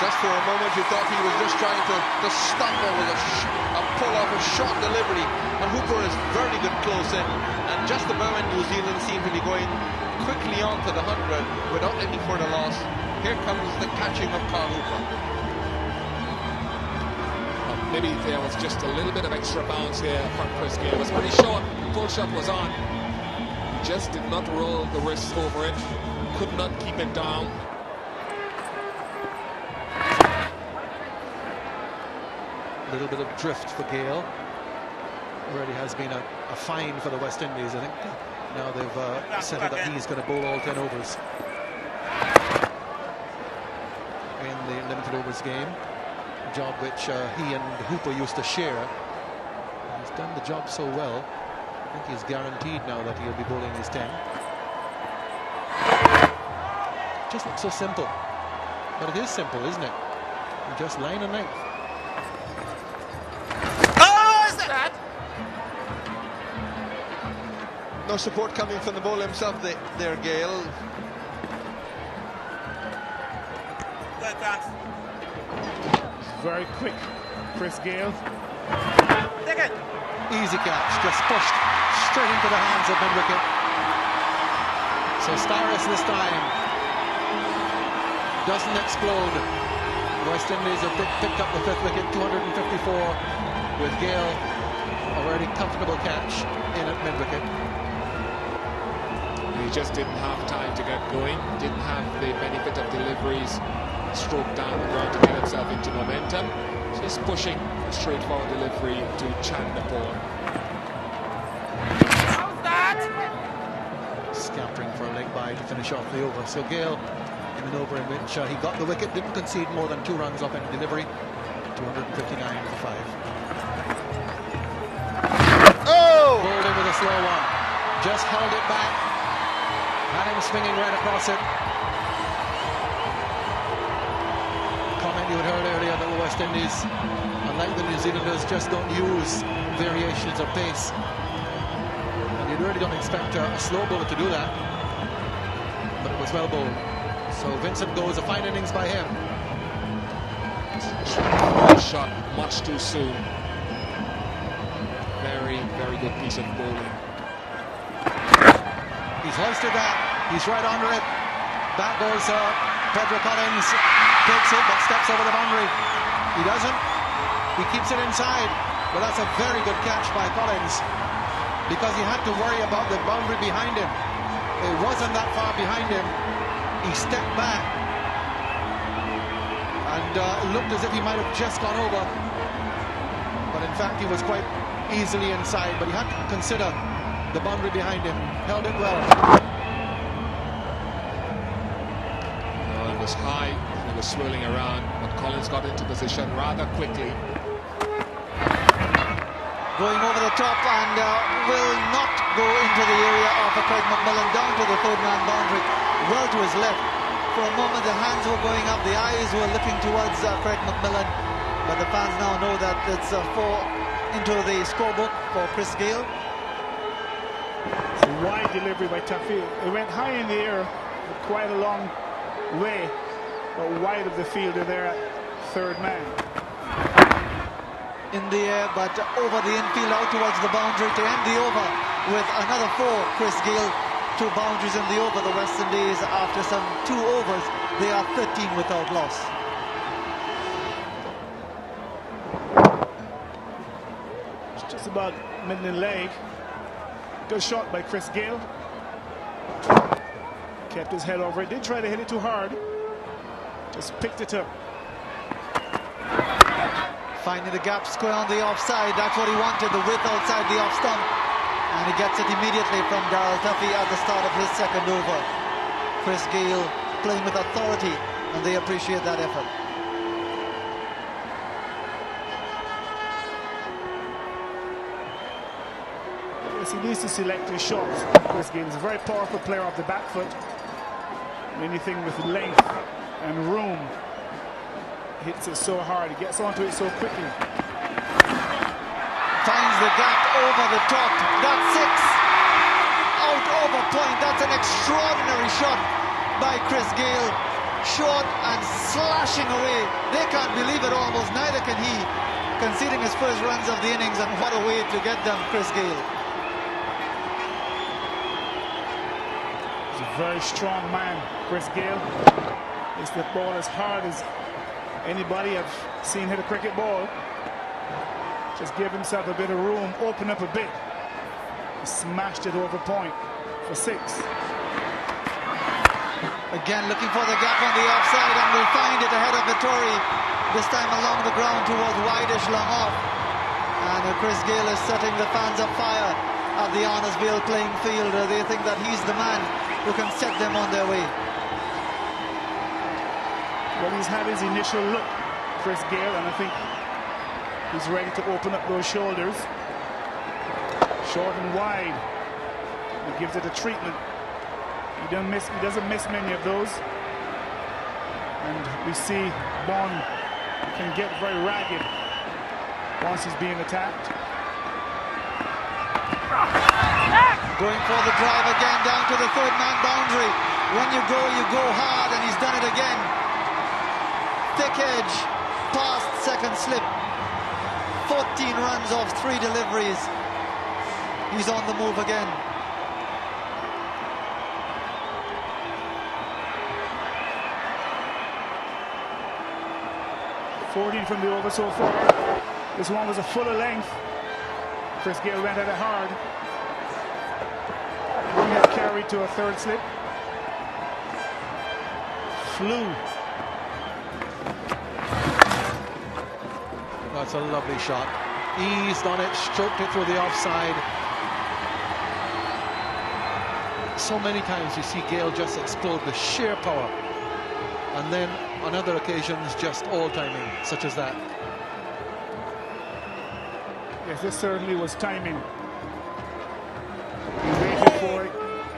Just for a moment you thought he was just trying to stumble with a pull off a short delivery, and Hooper is very good close in, and just about when New Zealand seem to be going quickly on to the 100 without any further loss, here comes the catching of Carl Hooper. Maybe there was just a little bit of extra bounce here from Chris Gayle. It was pretty short, full shot was on. He just did not roll the wrist over it, could not keep it down. A little bit of drift for Gayle. Already has been a fine for the West Indies, I think. Now they've settled that he's going to bowl all 10 overs in the limited overs game. A job which he and Hooper used to share. He's done the job so well. I think he's guaranteed now that he'll be bowling his 10. Just looks so simple. But it is simple, isn't it? Just line and length. No support coming from the bowler himself there, Gayle. Very quick, Chris Gayle. Easy catch, just pushed straight into the hands of mid-wicket. So Starris this time doesn't explode. West Indies have picked up the 5th wicket, 254, with Gayle a very comfortable catch in at mid-wicket. He just didn't have time to get going, didn't have the benefit of deliveries, stroke down the ground to get himself into momentum. Just pushing a straightforward delivery to Chandapur. How's that? Scampering for a leg by to finish off the over. So Gayle in an over in which he got the wicket, didn't concede more than 2 runs off any delivery. 259 for 5. Oh! Bowled in with a slow one. Just held it back. Had him swinging right across it. Comment you had heard earlier that the West Indies, unlike the New Zealanders, just don't use variations of pace. And you really don't expect a slow bowler to do that. But it was well bowled. So Vincent goes, a fine innings by him. Shot much too soon. Very, very good piece of bowling. He's hoisted that. He's right under it. Back goes Pedro Collins. Takes it, but steps over the boundary. He doesn't. He keeps it inside. But that's a very good catch by Collins, because he had to worry about the boundary behind him. It wasn't that far behind him. He stepped back and it looked as if he might have just gone over. But in fact, he was quite easily inside. But he had to consider the boundary behind him. Held it well. It was high, and it was swirling around, but Collins got into position rather quickly. Going over the top and will not go into the area of Craig McMillan, down to the 3rd-man boundary, well to his left. For a moment the hands were going up, the eyes were looking towards Craig McMillan, but the fans now know that it's 4 into the scorebook for Chris Gayle. It's a wide delivery by Tafi. It went high in the air, quite a long way, but wide of the fielder there at 3rd man. In the air, but over the infield, out towards the boundary to end the over with another 4. Chris Gayle, 2 boundaries in the over. The West Indies, after some 2 overs, they are 13 without loss. It's just about middle leg. Good shot by Chris Gayle. Kept his head over it. Didn't try to hit it too hard. Just picked it up. Finding the gap square on the offside. That's what he wanted, the width outside the off stump. And he gets it immediately from Darryl Tuffy at the start of his 2nd over. Chris Gayle playing with authority, and they appreciate that effort. Yes, he needs to select his shots. Chris Gayle is a very powerful player off the back foot. Anything with length and room, hits it so hard, he gets onto it so quickly. Finds the gap over the top. That's 6. Out over point. That's an extraordinary shot by Chris Gayle. short and slashing away. They can't believe it almost, neither can he. Conceding his first runs of the innings, and what a way to get them, Chris Gayle. He's a very strong man, Chris Gayle. Hits the ball as hard as anybody I've seen hit a cricket ball. Just give himself a bit of room, open up a bit. He smashed it over point for 6. Again looking for the gap on the offside, and will find it ahead of Vittori. This time along the ground towards wideish long off. And Chris Gayle is setting the fans afire at the Arnesvale playing field. They think that he's the man who can set them on their way. Well, he's had his initial look, Chris Gayle, and I think he's ready to open up those shoulders. Short and wide. He gives it a treatment. He doesn't miss many of those. And we see Bond can get very ragged once he's being attacked. Going for the drive again down to the third-man boundary. When you go hard, and he's done it again. Thick edge, past second slip. 14 runs off 3 deliveries. He's on the move again. From the over so far. This one was a fuller length. Chris Gayle went at it hard. He had carried to a third slip. Flew. That's a lovely shot. Eased on it, stroked it through the offside. So many times you see Gayle just explode with sheer power. And then on other occasions, just all timing, such as that. Yes, this certainly was timing. He waited for it,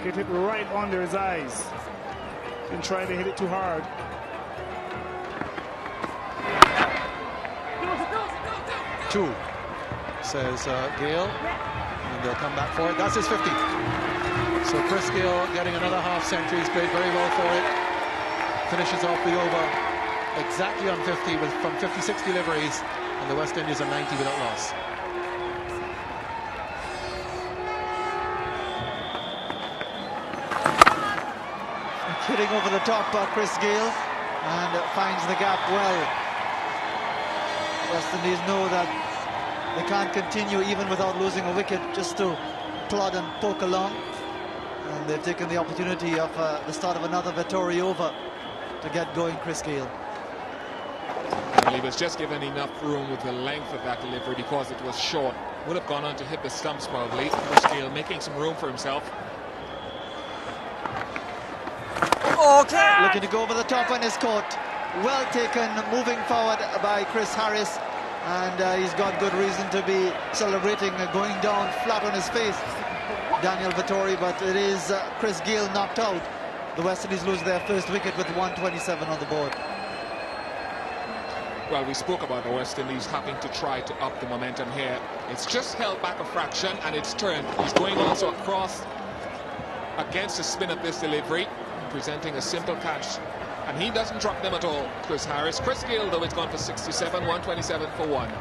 hit it right under his eyes, and tried to hit it too hard. Two, says Gayle, and they'll come back for it. That's his 50. So Chris Gayle getting another half century. He's played very well for it. Finishes off the over exactly on 50 from 56 deliveries, and the West Indies are 90 without loss. Hitting over the top by Chris Gayle, and finds the gap well. West Indies know that they can't continue even without losing a wicket, just to plod and poke along, and they've taken the opportunity of the start of another Vittori over to get going, Chris Gayle. Well, he was just given enough room with the length of that delivery because it was short. Would have gone on to hit the stumps probably. Chris Gayle making some room for himself. Okay. Looking to go over the top and is caught. Well taken, moving forward by Chris Harris, and he's got good reason to be celebrating, going down flat on his face, Daniel Vittori, but it is Chris Gayle knocked out. The West Indies lose their first wicket with 127 on the board. Well, we spoke about the West Indies having to try to up the momentum here. It's just held back a fraction, and it's turned. He's going also across against the spin of this delivery, presenting a simple catch, and he doesn't drop them at all, Chris Harris. Chris Gayle, though, it's gone for 67, 127 for 1.